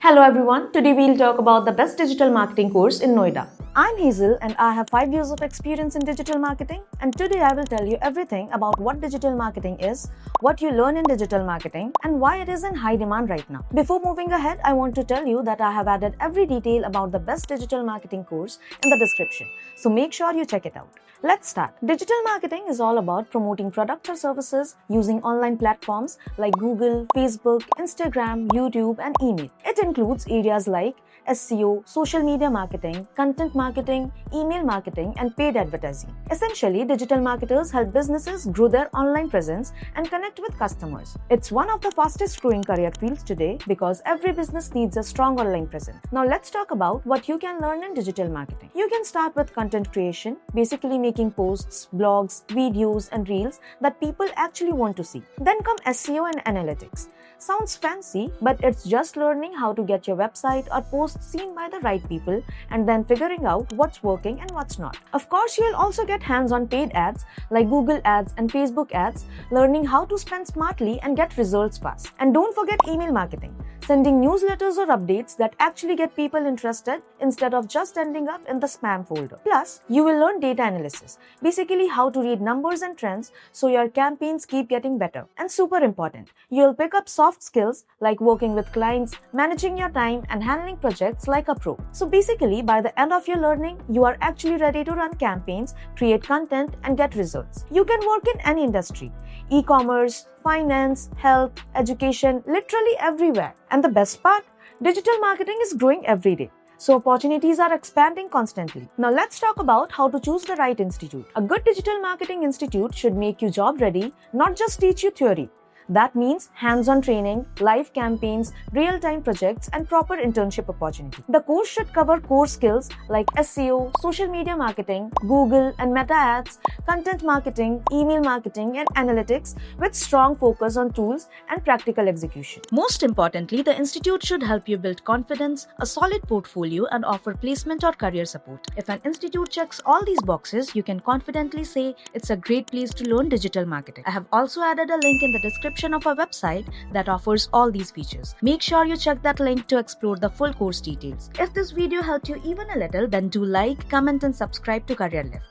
Hello everyone, today we'll talk about the best digital marketing course in Noida. I'm Hazel and I have 5 years of experience in digital marketing, and today I will tell you everything about what digital marketing is, what you learn in digital marketing, and why it is in high demand right now. Before moving ahead, I want to tell you that I have added every detail about the best digital marketing course in the description, so make sure you check it out. Let's start. Digital marketing is all about promoting products or services using online platforms like Google, Facebook, Instagram, YouTube, and email. It includes areas like SEO, social media marketing, content marketing, email marketing, and paid advertising. Essentially, digital marketers help businesses grow their online presence and connect with customers. It's one of the fastest growing career fields today because every business needs a strong online presence. Now let's talk about what you can learn in digital marketing. You can start with content creation, basically making posts, blogs, videos, and reels that people actually want to see. Then come SEO and analytics. Sounds fancy, but it's just learning how to get your website or post seen by the right people and then figuring out what's working and what's not. Of course, you'll also get hands-on paid ads like Google ads and Facebook ads, learning how to spend smartly and get results fast. And don't forget email marketing, sending newsletters or updates that actually get people interested instead of just ending up in the spam folder. Plus, you will learn data analysis, basically how to read numbers and trends so your campaigns keep getting better. And super important, you'll pick up soft skills like working with clients, managing your time, and handling projects like a pro. So basically, by the end of your learning, you are actually ready to run campaigns, create content, and get results. You can work in any industry: e-commerce, finance, health, education, literally everywhere. And the best part, digital marketing is growing every day, so opportunities are expanding constantly. Now let's talk about how to choose the right institute. A good digital marketing institute should make you job ready, not just teach you theory. That means hands-on training, live campaigns, real-time projects, and proper internship opportunity. The course should cover core skills like SEO, social media marketing, Google and Meta ads, content marketing, email marketing, and analytics, with strong focus on tools and practical execution. Most importantly, the institute should help you build confidence, a solid portfolio, and offer placement or career support. If an institute checks all these boxes, you can confidently say it's a great place to learn digital marketing. I have also added a link in the description of our website that offers all these features. Make sure you check that link to explore the full course details. If this video helped you even a little, then do like, comment, and subscribe to Career Lift.